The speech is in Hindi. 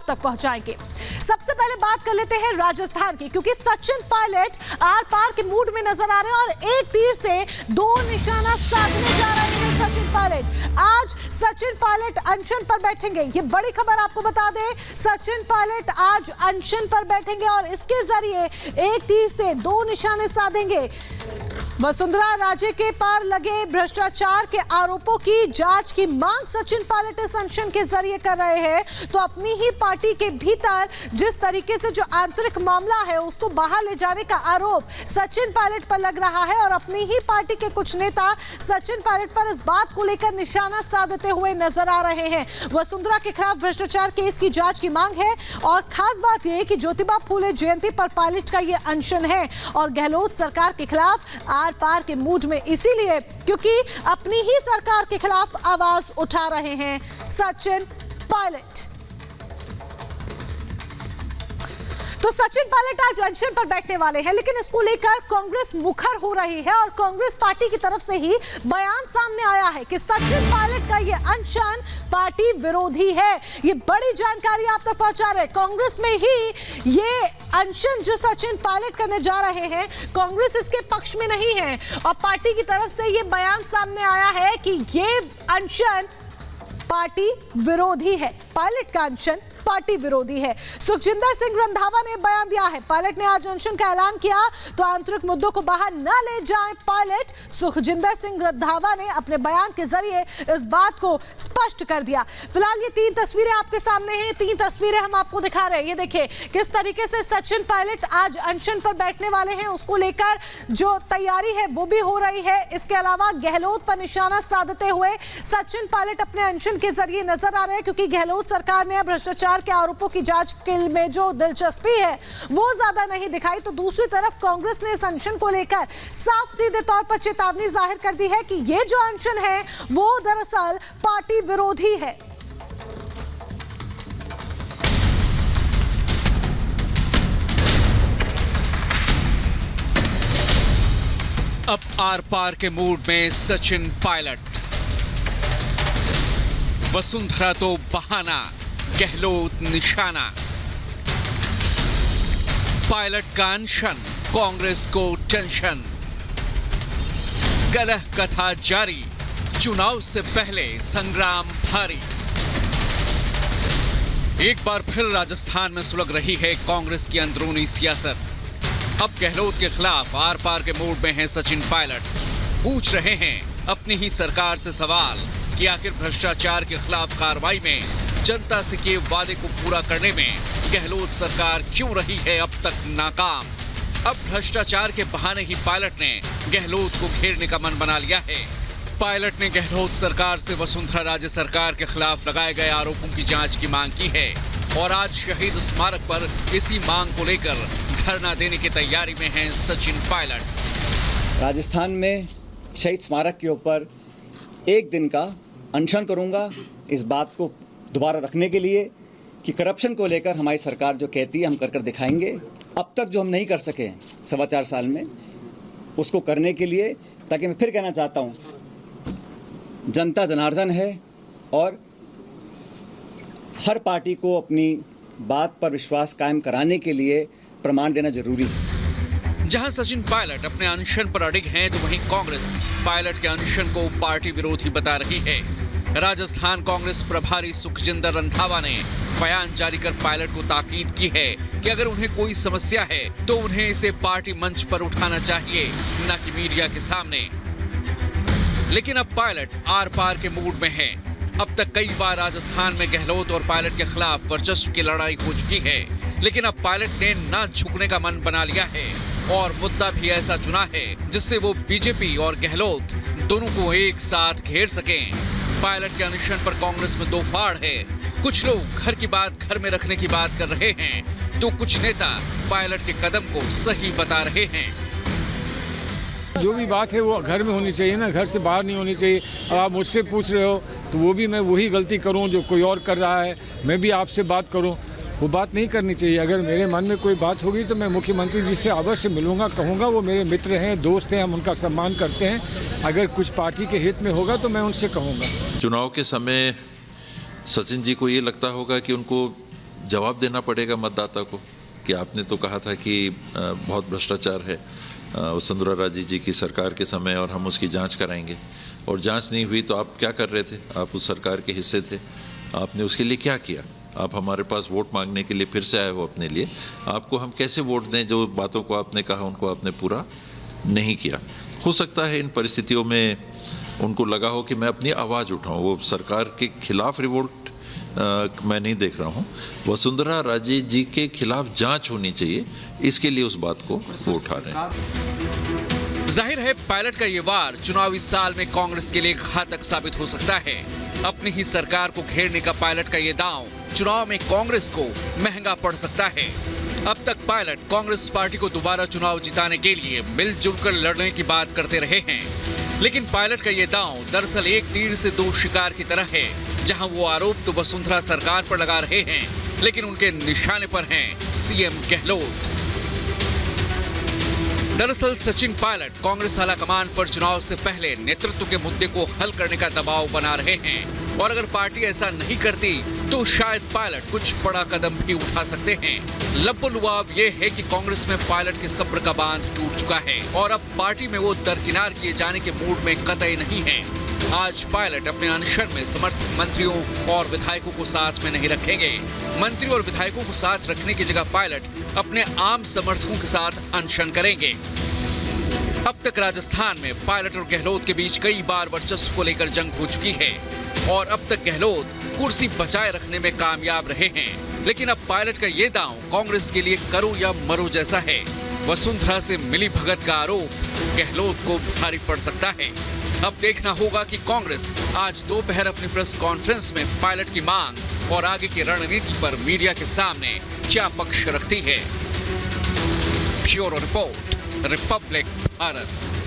तक पहुंचाएंगे। सबसे पहले बात कर लेते हैं राजस्थान की, क्योंकि सचिन पायलट आर पार के मूड में नजर आ रहे हैं और एक तीर से दो निशाना साधने जा रहे हैं सचिन पायलट। आज सचिन पायलट अनशन पर बैठेंगे, ये बड़ी खबर आपको बता दें। सचिन पायलट आज अनशन पर बैठेंगे और इसके जरिए एक तीर से दो निशाने साधेंगे। वसुंधरा राजे के पार लगे भ्रष्टाचार के आरोपों की जांच की मांग सचिन पायलट इस अनशन के जरिए कर रहे हैं। तो अपनी ही पार्टी के भीतर जिस तरीके से जो आंतरिक मामला है उसको बाहर ले जाने का आरोप सचिन पायलट पर लग रहा है और अपनी ही पार्टी के कुछ नेता सचिन पायलट पर इस बात को लेकर निशाना साधते हुए नजर आ रहे हैं। वसुंधरा के खिलाफ भ्रष्टाचार केस की जांच की मांग है और खास बात यह कि ज्योतिबा फूले जयंती पर पायलट का यह अनशन है और गहलोत सरकार के खिलाफ आर पार के मूड में इसीलिए क्योंकि अपनी ही सरकार के खिलाफ आवाज उठा रहे हैं सचिन पायलट। तो सचिन पायलट आज अनशन पर बैठने वाले हैं, लेकिन इसको लेकर कांग्रेस मुखर हो रही है और कांग्रेस पार्टी की तरफ से ही बयान सामने आया है कि सचिन पायलट का यह अनशन पार्टी विरोधी है। ये बड़ी जानकारी आप तक पहुंचा रहे हैं। कांग्रेस में ही ये अनशन जो सचिन पायलट करने जा रहे हैं, कांग्रेस इसके पक्ष में नहीं है और पार्टी की तरफ से ये बयान सामने आया है कि ये अनशन पार्टी विरोधी है। पायलट का अनशन पार्टी विरोधी है। सुखजिंदर सिंह रंधावा ने बयान दिया है। पायलट ने आज अनशन का ऐलान किया तो आंतरिक मुद्दों को बाहर न ले जाएं पायलट। सुखजिंदर सिंह रंधावा ने अपने बयान के जरिए इस बात को स्पष्ट कर दिया। फिलहाल ये तीन तस्वीरें आपके सामने हैं, तीन तस्वीरें हम आपको दिखा रहे हैं। ये देखिए किस तरीके से सचिन पायलट आज अनशन पर बैठने वाले हैं, उसको लेकर जो तैयारी है वो भी हो रही है। इसके अलावा गहलोत पर निशाना साधते हुए सचिन पायलट अपने अनशन के जरिए नजर आ रहे हैं, क्योंकि गहलोत सरकार ने भ्रष्टाचार के आरोपों की जांच के में जो दिलचस्पी है वो ज्यादा नहीं दिखाई। तो दूसरी तरफ कांग्रेस ने इस अनशन को लेकर साफ सीधे तौर पर चेतावनी जाहिर कर दी है कि ये जो अनशन है वो दरअसल पार्टी विरोधी है। अब आर पार के मूड में सचिन पायलट। वसुंधरा तो बहाना, गहलोत निशाना। पायलट का अनशन, कांग्रेस को टेंशन। कलह कथा जारी, चुनाव से पहले संग्राम भारी। एक बार फिर राजस्थान में सुलग रही है कांग्रेस की अंदरूनी सियासत। अब गहलोत के खिलाफ आर पार के मूड में हैं सचिन पायलट। पूछ रहे हैं अपनी ही सरकार से सवाल कि आखिर भ्रष्टाचार के खिलाफ कार्रवाई में, जनता से किए वादे को पूरा करने में गहलोत सरकार क्यों रही है अब तक नाकाम। अब भ्रष्टाचार के बहाने ही पायलट ने गहलोत को घेरने का मन बना लिया है। पायलट ने गहलोत सरकार से वसुंधरा राजे सरकार के खिलाफ लगाए गए आरोपों की जांच की मांग की है और आज शहीद स्मारक पर इसी मांग को लेकर धरना देने की तैयारी में हैं सचिन पायलट। राजस्थान में शहीद स्मारक के ऊपर एक दिन का अनशन करूंगा, इस बात को दोबारा रखने के लिए कि करप्शन को लेकर हमारी सरकार जो कहती है हम कर दिखाएंगे। अब तक जो हम नहीं कर सके 4.25 साल में, उसको करने के लिए, ताकि मैं फिर कहना चाहता हूं, जनता जनार्दन है और हर पार्टी को अपनी बात पर विश्वास कायम कराने के लिए प्रमाण देना जरूरी है। जहां सचिन पायलट अपने अनशन पर अडिग हैं, तो वहीं कांग्रेस पायलट के अनशन को पार्टी विरोधी बता रही है। राजस्थान कांग्रेस प्रभारी सुखजिंदर रंधावा ने बयान जारी कर पायलट को ताकीद की है कि अगर उन्हें कोई समस्या है तो उन्हें इसे पार्टी मंच पर उठाना चाहिए, न कि मीडिया के सामने। लेकिन अब पायलट आर पार के मूड में हैं। अब तक कई बार राजस्थान में गहलोत और पायलट के खिलाफ वर्चस्व की लड़ाई हो चुकी है, लेकिन अब पायलट ने न झुकने का मन बना लिया है और मुद्दा भी ऐसा चुना है जिससे वो बीजेपी और गहलोत दोनों को एक साथ घेर सकें। पायलट के अनशन पर कांग्रेस में दो फाड़ है। कुछ लोग घर की बात घर में रखने की बात कर रहे हैं, तो कुछ नेता पायलट के कदम को सही बता रहे हैं। जो भी बात है वो घर में होनी चाहिए ना, घर से बाहर नहीं होनी चाहिए। अब आप मुझसे पूछ रहे हो तो वो भी मैं वही गलती करूं जो कोई और कर रहा है, मैं भी आपसे बात करूं, वो बात नहीं करनी चाहिए। अगर मेरे मन में कोई बात होगी तो मैं मुख्यमंत्री जी से अवश्य मिलूंगा, कहूंगा, वो मेरे मित्र हैं, दोस्त हैं, हम उनका सम्मान करते हैं। अगर कुछ पार्टी के हित में होगा तो मैं उनसे कहूँगा। चुनाव के समय सचिन जी को ये लगता होगा कि उनको जवाब देना पड़ेगा मतदाता को कि आपने तो कहा था कि बहुत भ्रष्टाचार है वसुंधरा राजे जी की सरकार के समय और हम उसकी जांच कराएंगे, और जांच नहीं हुई तो आप क्या कर रहे थे? आप उस सरकार के हिस्से थे, आपने उसके लिए क्या किया? आप हमारे पास वोट मांगने के लिए फिर से आए हो अपने लिए, आपको हम कैसे वोट दें? जो बातों को आपने कहा उनको आपने पूरा नहीं किया। हो सकता है इन परिस्थितियों में उनको लगा हो कि मैं अपनी आवाज़ उठाऊं, वो सरकार के खिलाफ रिवोल्ट मैं नहीं देख रहा हूं, वसुंधरा राजे जी के खिलाफ जांच होनी चाहिए, इसके लिए उस बात को वो उठा रहे हैं। जाहिर है पायलट का ये वार चुनावी साल में कांग्रेस के लिए घातक साबित हो सकता है। अपनी ही सरकार को घेरने का पायलट का ये दांव चुनाव में कांग्रेस को महंगा पड़ सकता है। अब तक पायलट कांग्रेस पार्टी को दोबारा चुनाव जिताने के लिए मिलजुल कर लड़ने की बात करते रहे हैं, लेकिन पायलट का ये दांव दरअसल एक तीर से दो शिकार की तरह है, जहां वो आरोप तो वसुंधरा सरकार पर लगा रहे हैं, लेकिन उनके निशाने पर हैं सीएम गहलोत। दरअसल सचिन पायलट कांग्रेस आलाकमान पर चुनाव से पहले नेतृत्व के मुद्दे को हल करने का दबाव बना रहे हैं, और अगर पार्टी ऐसा नहीं करती तो शायद पायलट कुछ बड़ा कदम भी उठा सकते हैं। लबो-लुआब ये है कि कांग्रेस में पायलट के सब्र का बांध टूट चुका है और अब पार्टी में वो दरकिनार किए जाने के मूड में कतई नहीं है। आज पायलट अपने अनशन में समर्थक मंत्रियों और विधायकों को साथ में नहीं रखेंगे। मंत्री और विधायकों को साथ रखने की जगह पायलट अपने आम समर्थकों के साथ अनशन करेंगे। अब तक राजस्थान में पायलट और गहलोत के बीच कई बार वर्चस्व को लेकर जंग हो चुकी है और अब तक गहलोत कुर्सी बचाए रखने में कामयाब रहे हैं, लेकिन अब पायलट का ये दांव कांग्रेस के लिए करो या मरो जैसा है। वसुंधरा से मिली भगत का आरोप गहलोत को भारी पड़ सकता है। अब देखना होगा कि कांग्रेस आज दोपहर अपनी प्रेस कॉन्फ्रेंस में पायलट की मांग और आगे की रणनीति पर मीडिया के सामने क्या पक्ष रखती है। Bureau report, Republic Bharat.